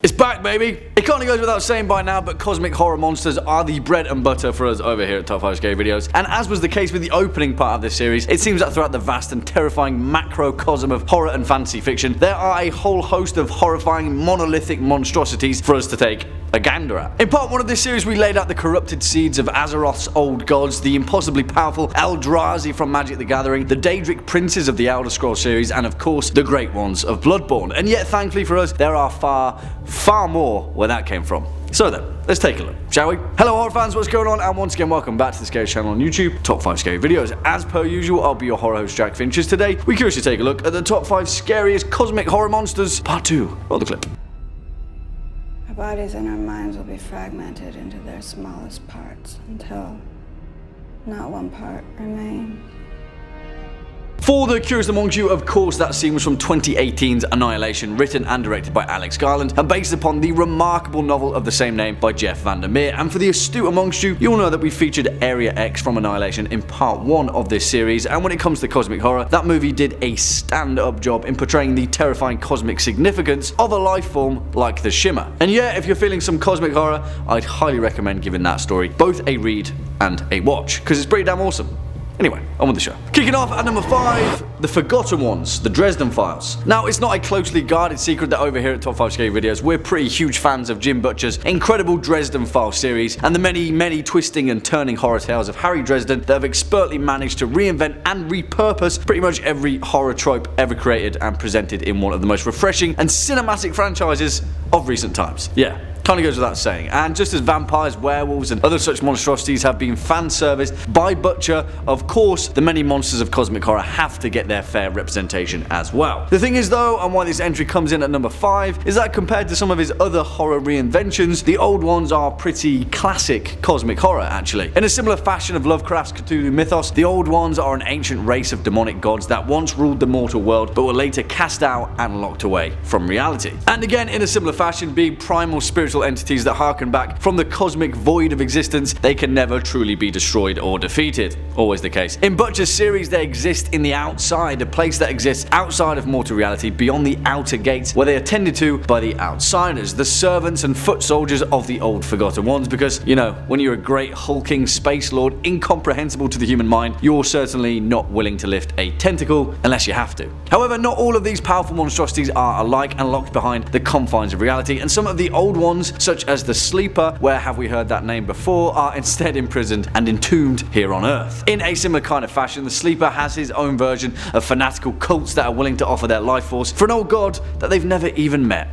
It's back, baby! It kinda goes without saying by now, but cosmic horror monsters are the bread and butter for us over here at Top 5 Scary Videos. And as was the case with the opening part of this series, it seems that throughout the vast and terrifying macrocosm of horror and fantasy fiction, there are a whole host of horrifying monolithic monstrosities for us to take a gander at. In part 1 of this series, we laid out the corrupted seeds of Azeroth's old gods, the impossibly powerful Eldrazi from Magic the Gathering, the Daedric princes of the Elder Scrolls series, and of course, the Great Ones of Bloodborne. And yet, thankfully for us, there are far more where that came from. So then, let's take a look, shall we? Hello horror fans, what's going on? And once again, welcome back to the Scariest channel on YouTube, Top 5 Scary Videos. As per usual, I'll be your horror host, Jack Finches. Today, we curiously take a look at the top 5 scariest cosmic horror monsters, part 2. Roll the clip. Our bodies and our minds will be fragmented into their smallest parts until not one part remains. For the curious amongst you, of course, that scene was from 2018's Annihilation, written and directed by Alex Garland, and based upon the remarkable novel of the same name by Jeff Vandermeer. And for the astute amongst you, you'll know that we featured Area X from Annihilation in part 1 of this series, and when it comes to cosmic horror, that movie did a stand-up job in portraying the terrifying cosmic significance of a life form like the Shimmer. And yeah, if you're feeling some cosmic horror, I'd highly recommend giving that story both a read and a watch, because it's pretty damn awesome. Anyway, on with the show. Kicking off at number 5, The Forgotten Ones, The Dresden Files. Now, it's not a closely guarded secret that over here at Top 5 Scary Videos, we're pretty huge fans of Jim Butcher's incredible Dresden Files series, and the many twisting and turning horror tales of Harry Dresden that have expertly managed to reinvent and repurpose pretty much every horror trope ever created and presented in one of the most refreshing and cinematic franchises of recent times. Yeah. Kinda goes without saying. And just as vampires, werewolves, and other such monstrosities have been fan-serviced by Butcher, of course, the many monsters of cosmic horror have to get their fair representation as well. The thing is though, and why this entry comes in at number 5, is that compared to some of his other horror reinventions, the old ones are pretty classic cosmic horror, actually. In a similar fashion of Lovecraft's Cthulhu mythos, the old ones are an ancient race of demonic gods that once ruled the mortal world, but were later cast out and locked away from reality. And again, in a similar fashion, being primal spiritual entities that harken back from the cosmic void of existence, they can never truly be destroyed or defeated. Always the case. In Butcher's series, they exist in the outside, a place that exists outside of mortal reality, beyond the outer gates, where they are tended to by the outsiders, the servants and foot soldiers of the old Forgotten Ones, because, you know, when you're a great hulking space lord, incomprehensible to the human mind, you're certainly not willing to lift a tentacle unless you have to. However, not all of these powerful monstrosities are alike and locked behind the confines of reality, and some of the old ones, such as the Sleeper, where have we heard that name before, are instead imprisoned and entombed here on Earth. In a similar kind of fashion, the Sleeper has his own version of fanatical cults that are willing to offer their life force for an old god that they've never even met.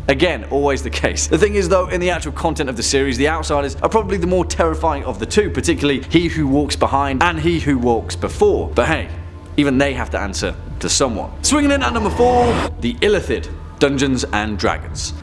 Again, always the case. The thing is though, in the actual content of the series, the outsiders are probably the more terrifying of the two, particularly he who walks behind and he who walks before. But hey, even they have to answer to someone. Swinging in at number 4, the Illithid, Dungeons and Dragons.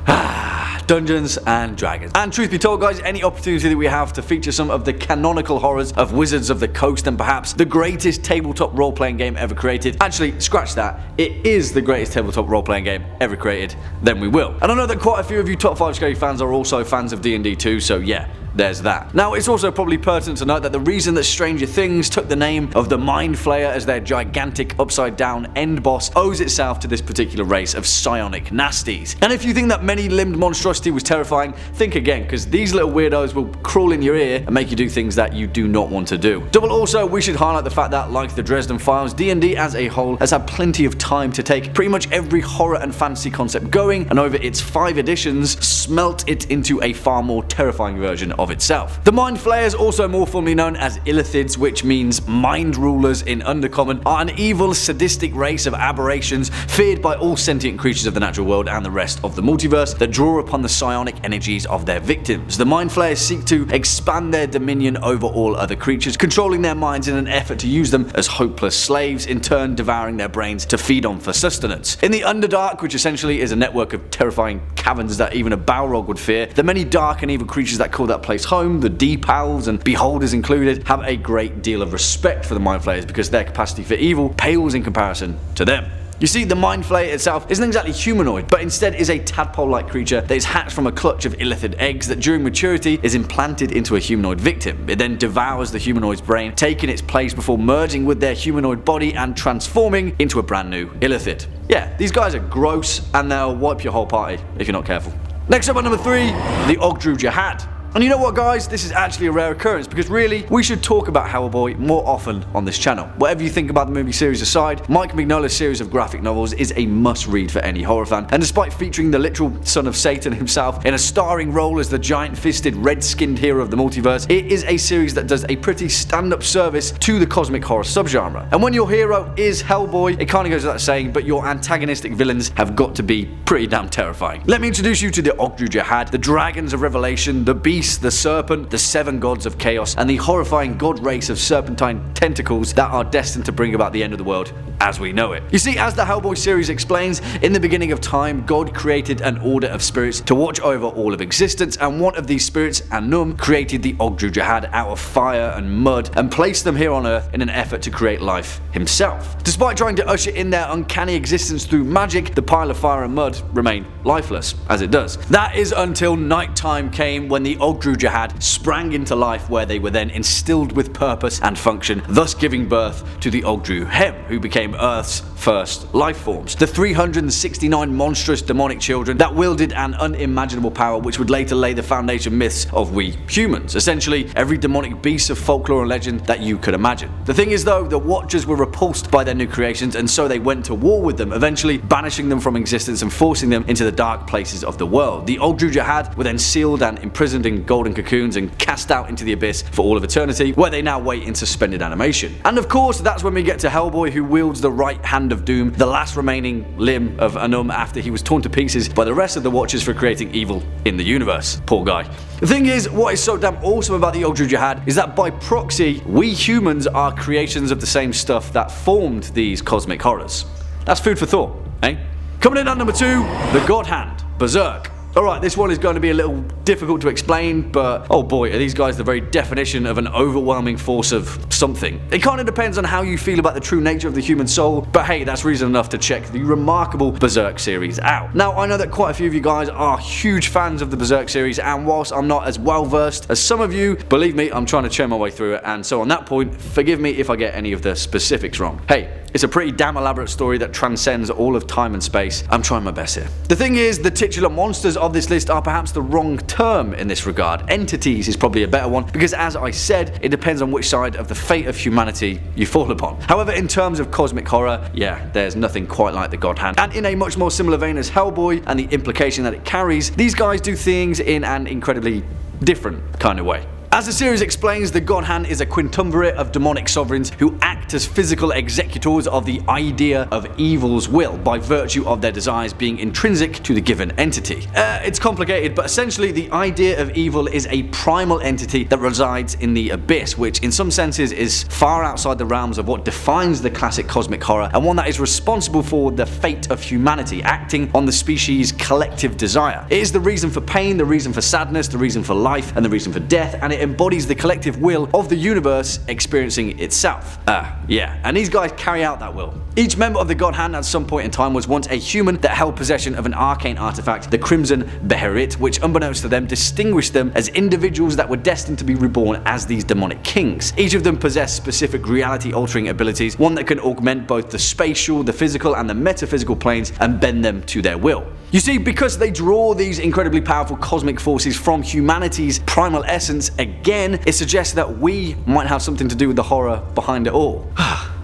Dungeons and Dragons. And truth be told guys, any opportunity that we have to feature some of the canonical horrors of Wizards of the Coast and perhaps the greatest tabletop role-playing game ever created, actually scratch that, it is the greatest tabletop role-playing game ever created, then we will. And I know that quite a few of you Top 5 Scary fans are also fans of D&D too, so yeah, there's that. Now, it's also probably pertinent to note that the reason that Stranger Things took the name of the MindFlayer as their gigantic upside-down end boss owes itself to this particular race of psionic nasties. And if you think that many-limbed monstrosity was terrifying, think again, because these little weirdos will crawl in your ear and make you do things that you do not want to do. Double also, we should highlight the fact that, like the Dresden Files, D&D as a whole has had plenty of time to take pretty much every horror and fantasy concept going, and over its 5 editions, smelt it into a far more terrifying version of itself. The MindFlayers, also more formally known as Illithids, which means mind rulers in Undercommon, are an evil, sadistic race of aberrations feared by all sentient creatures of the natural world and the rest of the multiverse that draw upon the psionic energies of their victims. The MindFlayers seek to expand their dominion over all other creatures, controlling their minds in an effort to use them as hopeless slaves, in turn devouring their brains to feed on for sustenance. In the Underdark, which essentially is a network of terrifying caverns that even a Balrog would fear, the many dark and evil creatures that call that place home, the Deep Owls and Beholders included, have a great deal of respect for the MindFlayers because their capacity for evil pales in comparison to them. You see, the MindFlayer itself isn't exactly humanoid, but instead is a tadpole-like creature that is hatched from a clutch of illithid eggs that during maturity is implanted into a humanoid victim. It then devours the humanoid's brain, taking its place before merging with their humanoid body and transforming into a brand new illithid. Yeah, these guys are gross and they'll wipe your whole party if you're not careful. Next up at number 3, the Ogdru Jihad. And you know what, guys, this is actually a rare occurrence because really, we should talk about Hellboy more often on this channel. Whatever you think about the movie series aside, Mike Mignola's series of graphic novels is a must-read for any horror fan, and despite featuring the literal son of Satan himself in a starring role as the giant-fisted, red-skinned hero of the multiverse, it is a series that does a pretty stand-up service to the cosmic horror subgenre. And when your hero is Hellboy, it kind of goes without saying, but your antagonistic villains have got to be pretty damn terrifying. Let me introduce you to the Ogdru Jihad, the Dragons of Revelation, the Beast, the Serpent, the 7 gods of chaos, and the horrifying god race of serpentine tentacles that are destined to bring about the end of the world as we know it. You see, as the Hellboy series explains, in the beginning of time, God created an order of spirits to watch over all of existence, and one of these spirits, Anum, created the Ogdru Jihad out of fire and mud and placed them here on Earth in an effort to create life himself. Despite trying to usher in their uncanny existence through magic, the pile of fire and mud remained lifeless, as it does. That is until nighttime came, when the Ogdru Jihad sprang into life, where they were then instilled with purpose and function, thus giving birth to the Ogdru Hem, who became Earth's first life forms. The 369 monstrous demonic children that wielded an unimaginable power which would later lay the foundation myths of we humans. Essentially, every demonic beast of folklore and legend that you could imagine. The thing is though, the Watchers were repulsed by their new creations, and so they went to war with them, eventually banishing them from existence and forcing them into the dark places of the world. The Ogdru Jihad were then sealed and imprisoned in golden cocoons and cast out into the abyss for all of eternity, where they now wait in suspended animation. And of course, that's when we get to Hellboy, who wields the right hand of doom, the last remaining limb of Anum after he was torn to pieces by the rest of the Watchers for creating evil in the universe. Poor guy. The thing is, what is so damn awesome about the Ogdru Jihad is that by proxy, we humans are creations of the same stuff that formed these cosmic horrors. That's food for thought, eh? Coming in at number 2, the Godhand Berserk. Alright, this one is going to be a little difficult to explain, but oh boy, are these guys the very definition of an overwhelming force of something. It kind of depends on how you feel about the true nature of the human soul, but hey, that's reason enough to check the remarkable Berserk series out. Now, I know that quite a few of you guys are huge fans of the Berserk series, and whilst I'm not as well versed as some of you, believe me, I'm trying to churn my way through it, and so on that point, forgive me if I get any of the specifics wrong. Hey, it's a pretty damn elaborate story that transcends all of time and space. I'm trying my best here. The thing is, the titular monsters of this list are perhaps the wrong term in this regard. Entities is probably a better one, because as I said, it depends on which side of the fate of humanity you fall upon. However, in terms of cosmic horror, yeah, there's nothing quite like the Godhand. And in a much more similar vein as Hellboy and the implication that it carries, these guys do things in an incredibly different kind of way. As the series explains, the Godhand is a quintumvirate of demonic sovereigns who act as physical executors of the idea of evil's will by virtue of their desires being intrinsic to the given entity. It's complicated, but essentially the idea of evil is a primal entity that resides in the abyss, which in some senses is far outside the realms of what defines the classic cosmic horror, and one that is responsible for the fate of humanity, acting on the species' collective desire. It is the reason for pain, the reason for sadness, the reason for life, and the reason for death, and it embodies the collective will of the universe experiencing itself. Yeah, and these guys carry out that will. Each member of the Godhand at some point in time was once a human that held possession of an arcane artifact, the Crimson Beherit, which unbeknownst to them distinguished them as individuals that were destined to be reborn as these demonic kings. Each of them possessed specific reality-altering abilities, one that can augment both the spatial, the physical, and the metaphysical planes and bend them to their will. You see, because they draw these incredibly powerful cosmic forces from humanity's primal essence, again, it suggests that we might have something to do with the horror behind it all.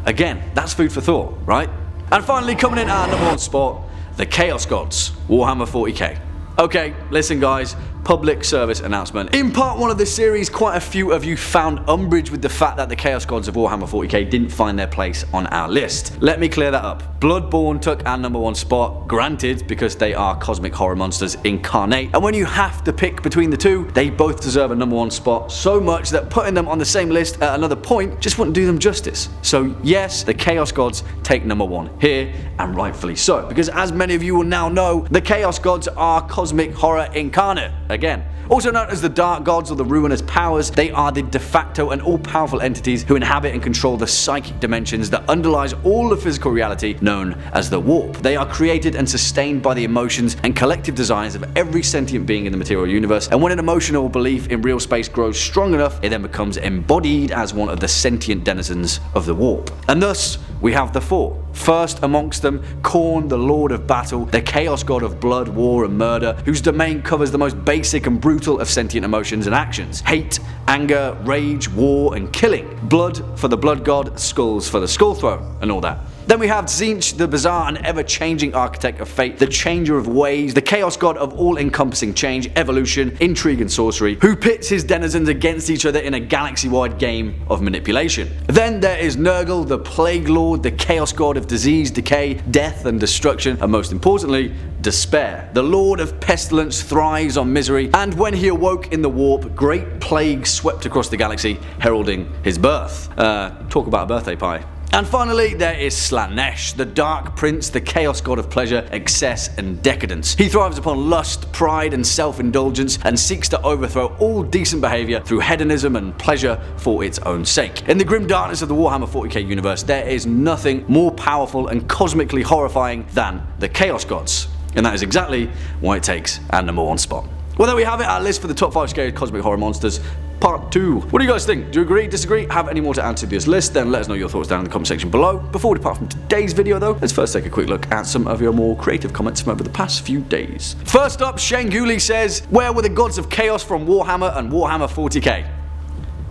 Again, that's food for thought, right? And finally, coming in at our number 1 spot, the Chaos Gods, Warhammer 40k. Okay, listen guys, public service announcement. In part 1 of this series, quite a few of you found umbrage with the fact that the Chaos Gods of Warhammer 40k didn't find their place on our list. Let me clear that up. Bloodborne took our number 1 spot, granted, because they are cosmic horror monsters incarnate, and when you have to pick between the two, they both deserve a number 1 spot, so much that putting them on the same list at another point just wouldn't do them justice. So yes, the Chaos Gods take number 1 here, and rightfully so, because as many of you will now know, the Chaos Gods are cosmic cosmic horror incarnate. Again. Also known as the Dark Gods or the Ruinous Powers, they are the de facto and all-powerful entities who inhabit and control the psychic dimensions that underlies all of physical reality, known as the warp. They are created and sustained by the emotions and collective desires of every sentient being in the material universe, and when an emotional belief in real space grows strong enough, it then becomes embodied as one of the sentient denizens of the warp. And thus, we have the four. First amongst them, Khorne, the Lord of Battle, the Chaos God of Blood, War and Murder, whose domain covers the most basic and brutal of sentient emotions and actions. Hate, anger, rage, war and killing. Blood for the Blood God, skulls for the Skull Throne, and all that. Then we have Tzeentch, the bizarre and ever-changing architect of fate, the changer of ways, the chaos god of all-encompassing change, evolution, intrigue and sorcery, who pits his denizens against each other in a galaxy-wide game of manipulation. Then there is Nurgle, the plague lord, the chaos god of disease, decay, death and destruction, and most importantly, despair. The lord of pestilence thrives on misery, and when he awoke in the warp, great plague swept across the galaxy, heralding his birth. Talk about a birthday pie. And finally, there is Slaanesh, the Dark Prince, the Chaos God of pleasure, excess and decadence. He thrives upon lust, pride and self-indulgence and seeks to overthrow all decent behaviour through hedonism and pleasure for its own sake. In the grim darkness of the Warhammer 40k universe, there is nothing more powerful and cosmically horrifying than the Chaos Gods. And that is exactly why it takes our number one spot. Well, there we have it, our list for the top 5 Scariest Cosmic Horror Monsters Part 2. What do you guys think? Do you agree, disagree, have any more to add to this list? Then let us know your thoughts down in the comment section below. Before we depart from today's video though, let's first take a quick look at some of your more creative comments from over the past few days. First up, Shane Gooley says, where were the gods of chaos from Warhammer and Warhammer 40k?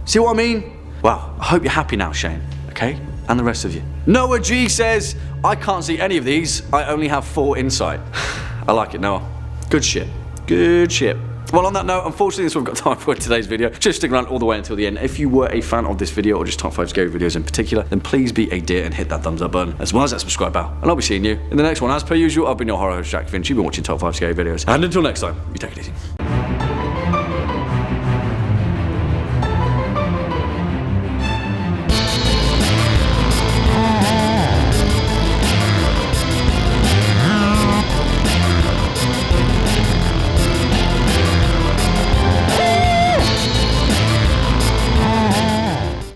See what I mean? Well, I hope you're happy now, Shane, okay? And the rest of you. Noah G says, I can't see any of these, I only have 4 insight. I like it, Noah. Good shit. Good shit. Well, on that note, unfortunately, that's what we've got time for in today's video. Just stick around all the way until the end. If you were a fan of this video, or just top 5 scary videos in particular, then please be a dear and hit that thumbs up button, as well as that subscribe bell. And I'll be seeing you in the next one. As per usual, I've been your horror host, Jack Finch. You've been watching top 5 scary videos. And until next time, you take it easy.